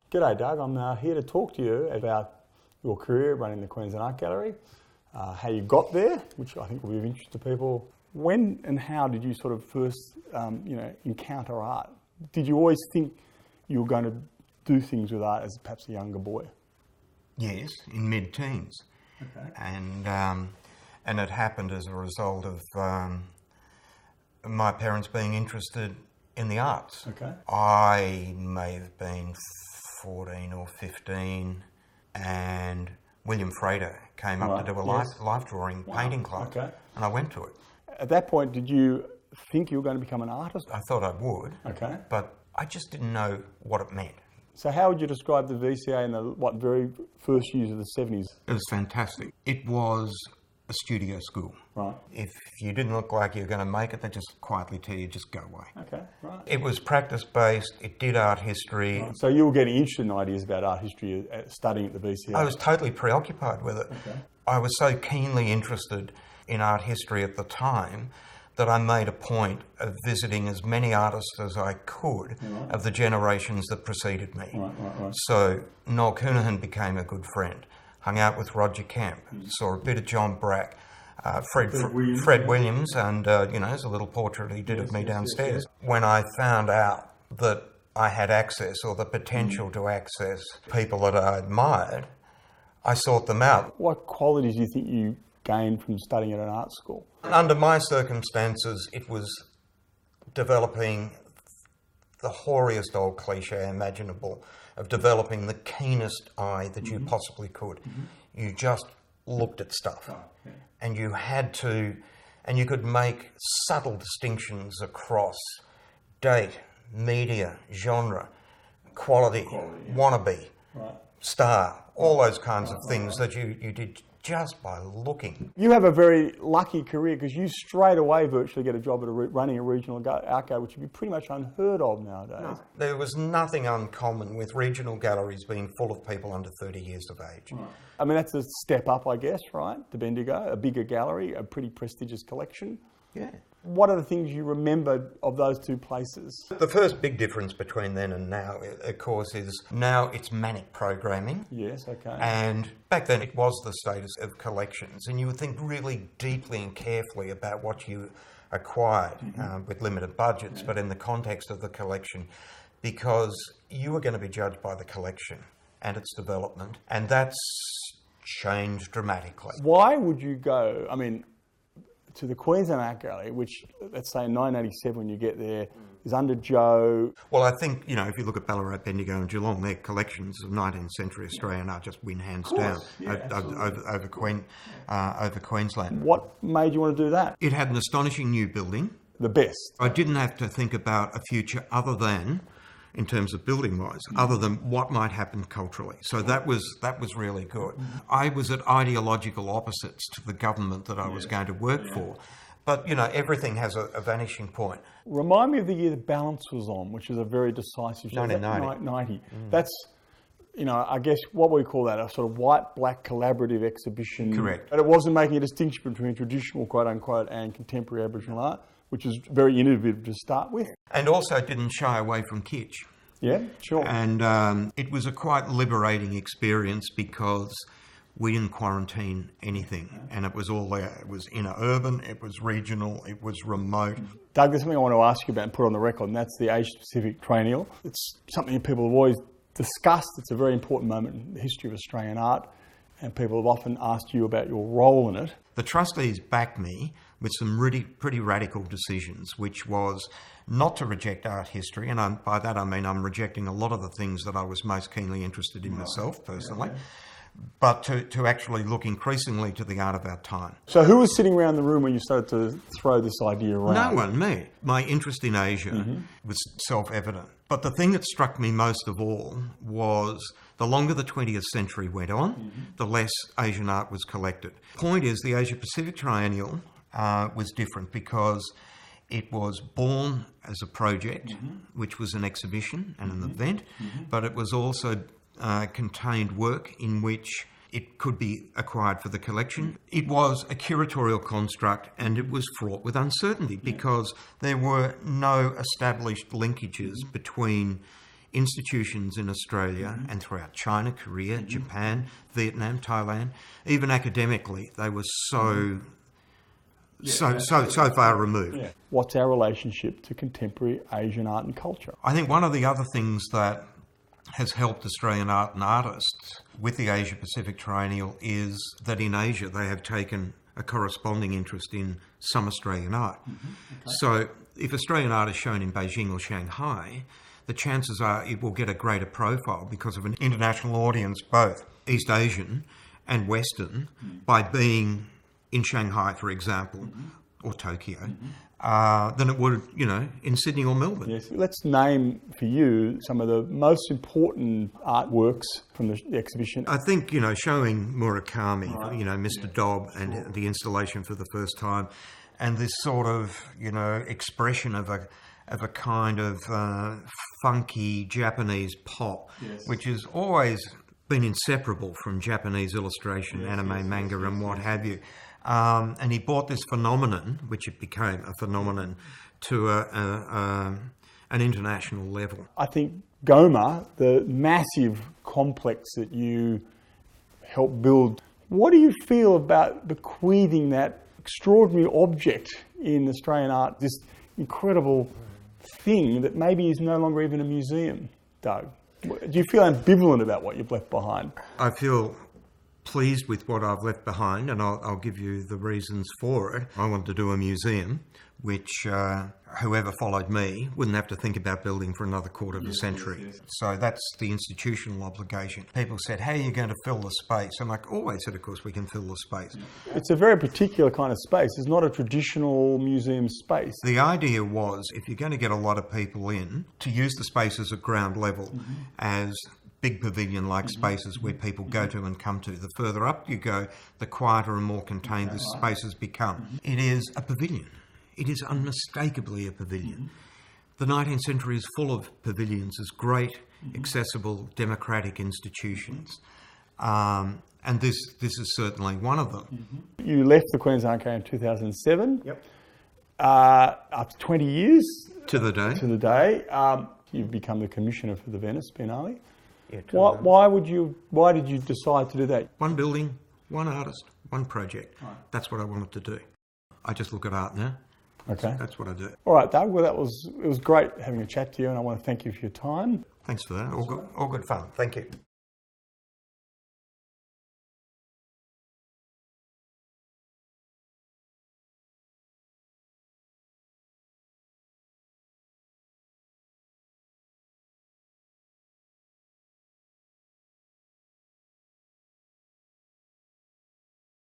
G'day Doug, I'm here to talk to you about your career running the Queensland Art Gallery, how you got there, which I think will be of interest to people. When and how did you sort of first encounter art? Did you always think you were going to do things with art as perhaps a younger boy? Yes, in mid-teens. Okay. And it happened as a result of my parents being interested in the arts. Okay. I may have been 14 or 15 and William Frater came up to do a life drawing painting club, and I went to it. At that point, did you think you were going to become an artist? I thought I would, but I just didn't know what it meant. So how would you describe the VCA in the very first years of the 70s? It was fantastic. It was a studio school. Right. If you didn't look like you were going to make it, they just quietly tell you, just go away. Okay, right. It was practice-based, it did art history. Right. So you were getting interested in ideas about art history studying at the VCA? I was totally preoccupied with it. Okay. I was so keenly interested in art history at the time that I made a point of visiting as many artists as I could of the generations that preceded me. Right. So Noel Counihan became a good friend, hung out with Roger Kemp, saw a bit of John Brack, Fred Williams, and there's a little portrait he did of me downstairs. Yes. When I found out that I had access or the potential to access people that I admired, I sought them out. What qualities do you think you gained from studying at an art school? Under my circumstances, it was developing the hoariest old cliche imaginable of developing the keenest eye that you possibly could. You just looked at stuff and you had to, and you could make subtle distinctions across date, media, genre, quality, wannabe, star, all those kinds of things that you did just by looking. You have a very lucky career because you straight away virtually get a job at running a regional art gallery, which would be pretty much unheard of nowadays. No. There was nothing uncommon with regional galleries being full of people under 30 years of age. Right. I mean, that's a step up, I guess, right, to Bendigo, a bigger gallery, a pretty prestigious collection. Yeah. What are the things you remember of those two places? The first big difference between then and now, of course, is now it's manic programming. Yes, okay. And back then it was the status of collections, and you would think really deeply and carefully about what you acquired with limited budgets, but in the context of the collection, because you were going to be judged by the collection and its development, and that's changed dramatically. Why would you go, to the Queensland Art Gallery, which, let's say in 1987 when you get there, is under Joe? Well, I think, if you look at Ballarat, Bendigo and Geelong, their collections of 19th century Australian art just win hands down over Queensland. What made you want to do that? It had an astonishing new building. The best. I didn't have to think about a future other than, in terms of building-wise, other than what might happen culturally. So that was really good. I was at ideological opposites to the government that I was going to work for. But, everything has a vanishing point. Remind me of the year the balance was on, which is a very decisive... 1990. That's, I guess, what we call that, a sort of white-black collaborative exhibition. Correct. But it wasn't making a distinction between traditional, quote-unquote, and contemporary Aboriginal art, which is very innovative to start with. And also didn't shy away from kitsch. Yeah, sure. And it was a quite liberating experience because we didn't quarantine anything. And it was all there. It was inner urban, it was regional, it was remote. Doug, there's something I want to ask you about and put on the record, and that's the Asia Pacific Triennial. It's something that people have always discussed. It's a very important moment in the history of Australian art, and people have often asked you about your role in it. The trustees backed me with some really pretty radical decisions, which was not to reject art history, and by that I mean I'm rejecting a lot of the things that I was most keenly interested in myself personally, but to actually look increasingly to the art of our time. So who was sitting around the room when you started to throw this idea around? No one, me. My interest in Asia was self-evident. But the thing that struck me most of all was the longer the 20th century went on, the less Asian art was collected. Point is, the Asia Pacific Triennial was different because it was born as a project, which was an exhibition and an event, but it was also contained work in which it could be acquired for the collection. It was a curatorial construct, and it was fraught with uncertainty because there were no established linkages between institutions in Australia and throughout China, Korea, Japan, Vietnam, Thailand, even academically, they were so far removed. Yeah. What's our relationship to contemporary Asian art and culture? I think one of the other things that has helped Australian art and artists with the Asia Pacific Triennial is that in Asia they have taken a corresponding interest in some Australian art. So if Australian art is shown in Beijing or Shanghai, the chances are it will get a greater profile because of an international audience, both East Asian and Western, by being in Shanghai, for example, or Tokyo, than it would, in Sydney or Melbourne. Yes. Let's name for you some of the most important artworks from the exhibition. I think, showing Murakami, Mr. Dobb and the installation for the first time, and this sort of, expression of a kind of funky Japanese pop, which has always been inseparable from Japanese illustration, anime, manga, and what have you. And he brought this phenomenon, which it became a phenomenon, to an international level. I think Goma, the massive complex that you helped build, what do you feel about bequeathing that extraordinary object in Australian art, this incredible thing that maybe is no longer even a museum, Doug? Do you feel ambivalent about what you've left behind? I feel pleased with what I've left behind, and I'll give you the reasons for it. I want to do a museum which whoever followed me wouldn't have to think about building for another quarter of a century. So that's the institutional obligation. People said, how are you going to fill the space? I'm like, I said, of course we can fill the space. It's a very particular kind of space. It's not a traditional museum space. The idea was, if you're going to get a lot of people in, to use the spaces at ground level as big pavilion-like spaces where people go to and come to. The further up you go, the quieter and more contained the spaces become. It is a pavilion. It is unmistakably a pavilion. The 19th century is full of pavilions as great, accessible, democratic institutions. And this is certainly one of them. You left the Queensland Art in 2007. Yep. After 20 years. To the day. To the day. You've become the commissioner for the Venice Biennale. Yeah, why did you decide to do that? One building, one artist, one project. Right. That's what I wanted to do. I just look at art now. Okay. That's what I do. All right, Doug. Well, it was great having a chat to you, and I want to thank you for your time. Thanks for that. All good fun. Thank you.